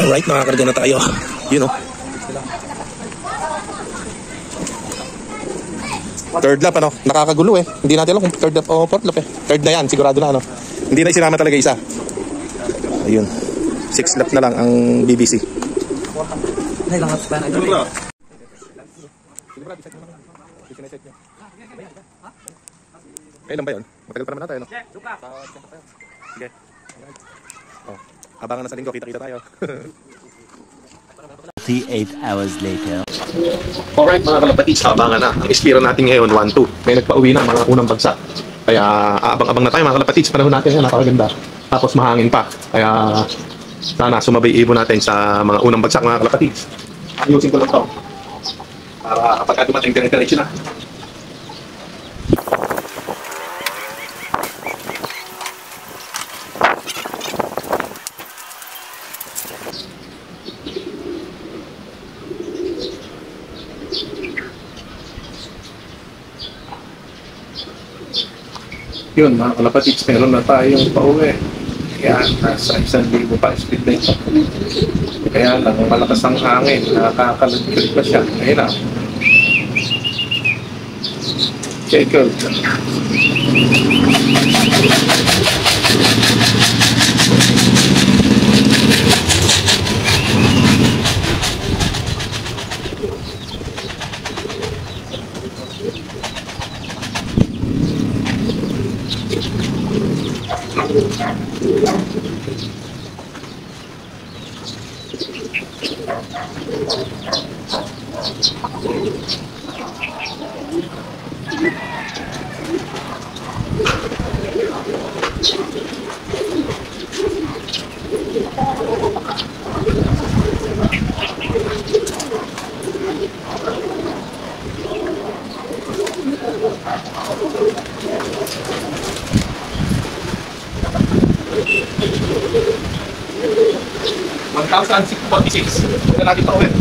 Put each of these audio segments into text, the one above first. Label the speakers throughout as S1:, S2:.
S1: Alright, nakakarga na tayo. Yun o. Third lap ano, nakakagulo eh. Hindi natin alam kung third lap o fourth lap eh. Third na yan, sigurado na ano. Hindi na isinama talaga isa. Ayun. 6 lap na lang ang BBC. Kailan ba yun? Matagal pa naman na tayo, no? Sige. Oh, abangan na sa linggo, kita-kita tayo.
S2: 38 hours later.
S1: Alright mga kalapatids, abangan na. Ang ispira natin ngayon, 1-2. May nagpa-uwi na mga unang bagsak. Kaya abang-abang na tayo mga kalapatids. Panahon natin yan, napakaganda. Tapos mahangin pa. Kaya sana sumabay ibon natin sa mga unang bagsak mga kalapatids. Ayusin ko lang ito. Para kapag dumating diretso na. Yun mga kalapatids, meron na tayong pauwi. Yan, nasa 1,000 pa speed limit. Kaya lang, malakas ang hangin, nakakalagkit pa siya. Ngayon na. Check out. Ito natin ito ulit.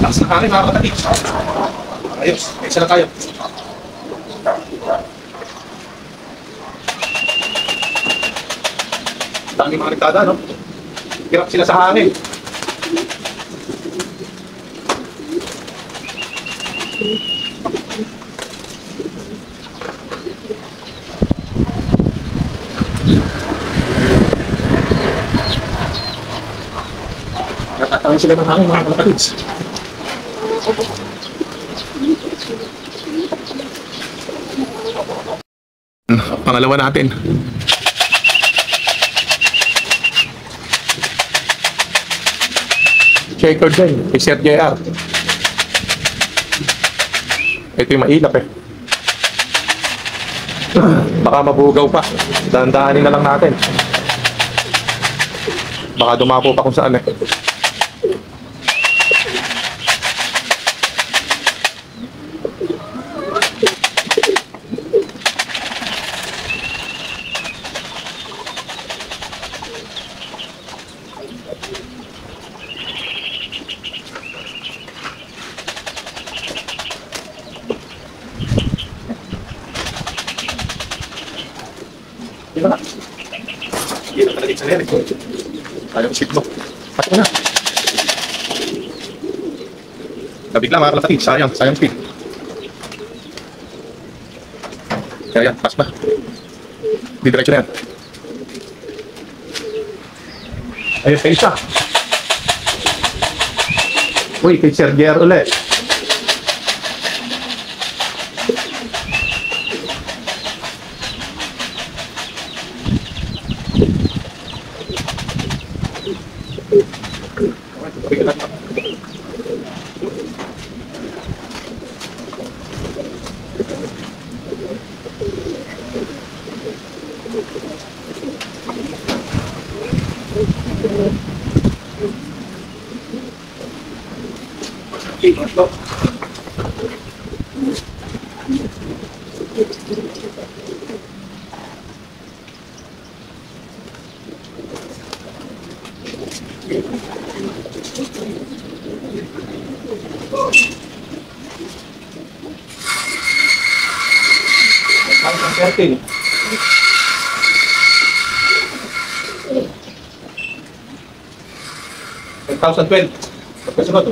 S1: Lakas na hangin mga kalapatids. Ayos, isa na tayo. Dami mga nagtada, no? Hirap sila sa hangin. Natatawin sila ng hangin mga kalapatids. Pangalawa natin. Checkered din, Sir JR. Ito yung mailap eh. Baka mabugaw pa. Dahan-dahanin na lang natin. Baka dumapo pa kung saan eh. Di ba? Hindi na talagang sanay. Ayaw shit mo. Pasok na. Nabigla mga kalapatids. Sayang speed. Kaya yan, pass ba? Di diretso na yan. Ayun, kayo siya. Uy, kay Sir Gier ulit. Perfect. 2012. Pagkasunod.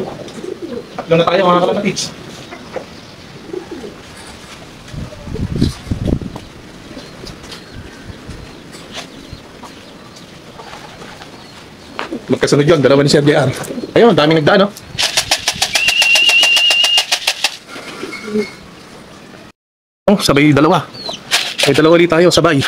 S1: Tatlo na tayo mga kalapatids. Magkasunod yun, dalawa ni Sir JR. Ayun, daming nagdaan, no? Oh, sabay dalawa. Ay, dalawa ulit tayo, sabay.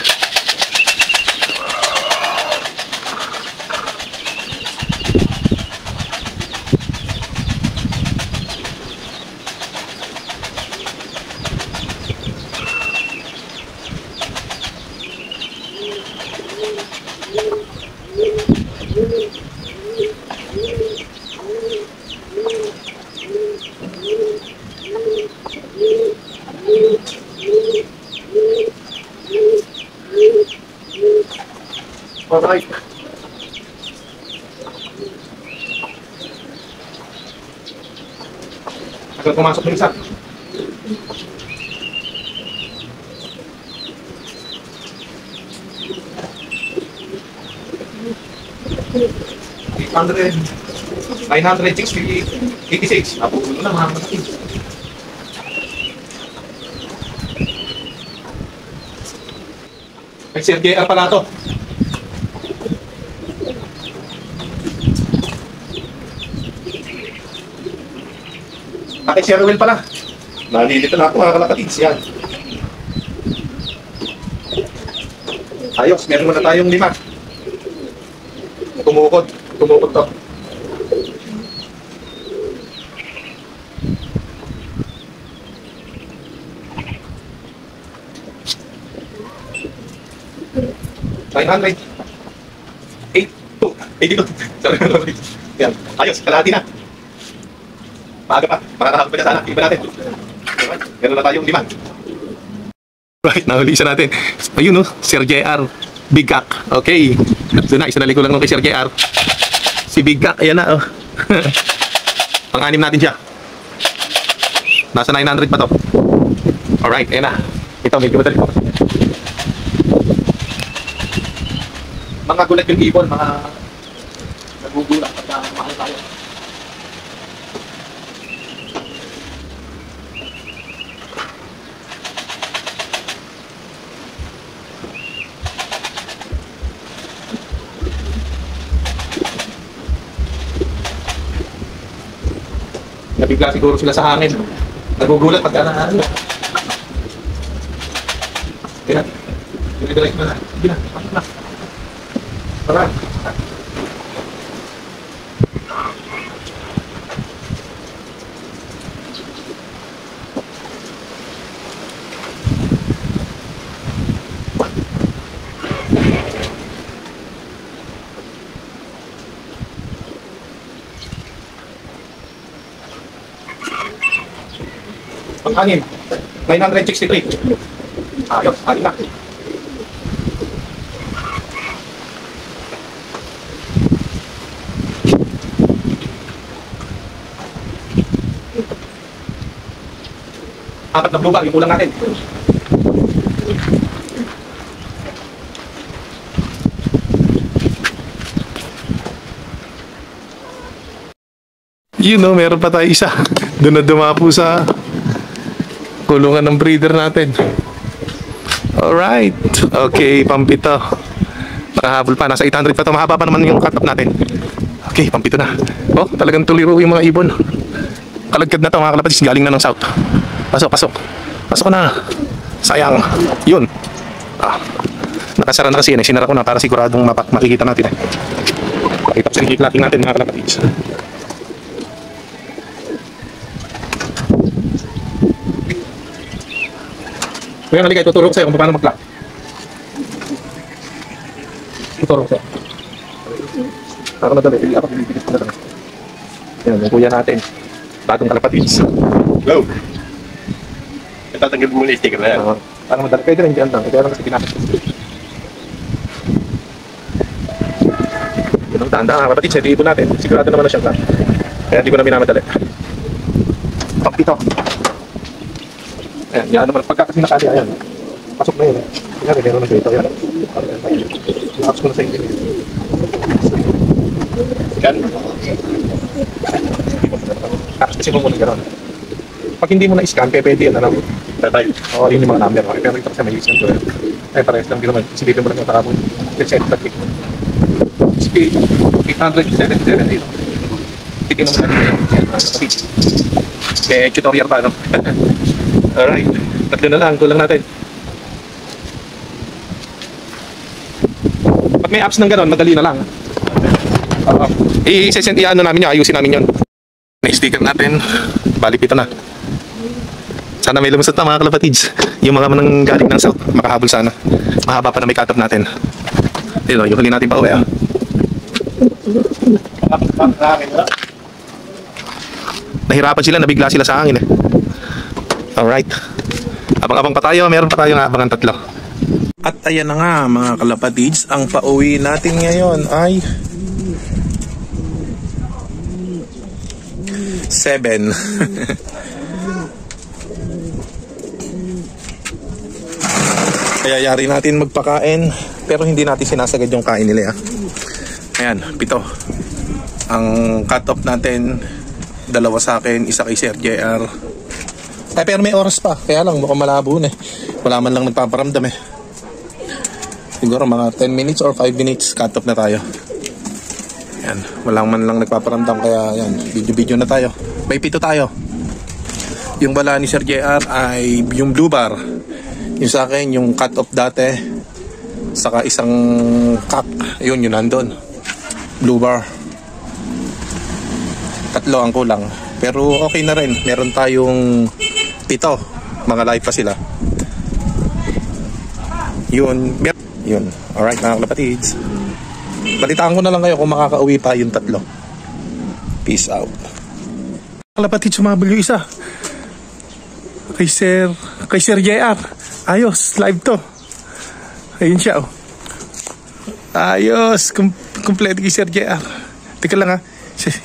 S1: Alright. Agad pumasok ng isa. $800, 960, 86. Napupulo na mga kapatid. May Sir JR pala to. Kay Sir Will pala. Nalilito na ako mga kalapatids. Yan. Ayos, meron na tayong 5. Kumukod. Kumukod to. $900. 82. Yan. Ayos, kalahati na. Maaga pa, makakahapon pa niya sana. Iba natin. Meron na tayong 5. Right, nahuli isa natin. Ayun no, Sir JR. Big Gak. Okay. Doon na, isa naliko lang nung kay Sir JR. Si Big Gak, ayan na oh. Pang-anim natin siya. Nasa 900 pa to. Alright, ayan na. Ito, medyo madali ko. Mga gulat yung ibon, mga nagugulat pagka mahal tayo. Nabigla siguro sila sa hangin. Nagugulat pagka na ano. Kaya, direct na. Sige na, pasok na. Tara. Pang-anim, 963. Ayos, anim na. Apat na blue bag, yung kulang natin. You know, meron pa tayo isa. Doon na dumapo sa kulungan ng breeder natin. Alright. Okay, pampito. Makahabol pa. Nasa 800 pa ito. Mahaba pa naman yung cut-up natin. Okay, pampito na. Oh, talagang tuliro yung mga ibon. Kalagkad na to mga kalapatid. Galing na ng south. Pasok, pasok. Pasok na. Sayang. Yun. Nakasara na kasi yan. Sinara ko na para siguradong makikita natin. Pakita ko sa nikiklating natin mga kalapatid. Kuya, halika, tuturo ko sa'yo kung paano mag-clock. Tuturo ko sa'yo. Ako na dali. Ako pilipilis ko na lang. Yan, yung kuya natin. Bagong kalapatids. Go!
S3: Tatanggal mo na yung sticker na yan.
S1: Paano madali? Pwede rin dyan lang. Kaya lang kasi pinakit. Yun ang tanda. Kalapatids, ito ibon natin. Sigurado naman na siyang clock. Kaya hindi ko na minamadali. Pampito. Ayan, yan naman. Pagka kasi nakali, ayan. Pasok na yun. Kaya meron na dito. Ayan. Tapos ko na sa inyo.
S3: Kaya
S1: yan. Kasi mo muna gano'n. Pag hindi mo na-scan, kaya pwede yan, ano? Tatay. Oo, yun yung mga number. Okay, pero ito kasi may listen to it. Ay, parehas lang din naman. Silipin mo lang yung takapon. Reset na click. Speed, 800, 778. Tikin mo natin yan. Speed. May tutorial pa, no? Alright. Tatlo na lang. Kulang natin. Pag may apps ng gano'n, madali na lang. I-ano namin yun. Ayusin namin yun. May sticker natin. Balik ito na. Sana may lumusot na mga kalapatids. Yung mga manang galing ng south, makahabol sana. Mahaba pa na may cut-off natin. Yun o, yung huli natin pa uwi. Nahirapan sila, nabigla sila sa hangin eh. Alright. Abang-abang pa tayo, meron pa tayong abangan 3. At ayan na nga mga kalapatids, ang pauwi natin ngayon ay 7. Kaya yari natin magpakain, pero hindi natin sinasagad yung kain nila. Ayan, 7. Ang cut-off natin, 2 sa akin, 1 kay Sir JR. Ay, pero may oras pa, kaya lang mukhang malabo na eh. Wala man lang nagpaparamdam eh. Siguro mga 10 minutes or 5 minutes, cut-off na tayo. Ayan, walang man lang nagpaparamdam, kaya yan, video-video na tayo. May 7 tayo. Yung bala ni Sir JR ay yung blue bar. Yung sa akin, yung cut-off dati, saka isang cup, yun nandun. Blue bar. 3 ang kulang. Pero okay na rin. Meron tayong 7. Mga live pa sila. Yun. Yun. Alright mga kalapatids. Balitaan ko na lang kayo kung makakauwi pa yung 3. Peace out. Kalapatids, sumabal yung isa. Kay Sir JR. Ayos, live to. Ayun siya, oh. Ayos, kompleto kay Sir JR. Teka lang ha,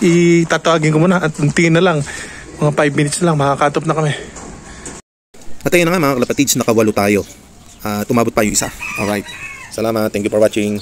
S1: itatawagin ko muna at tingin na lang. Mga 5 minutes lang, makakatop na kami. At ayun na nga mga kalapatids, nakawalo tayo. Tumabot pa yung isa. Alright, salamat, thank you for watching.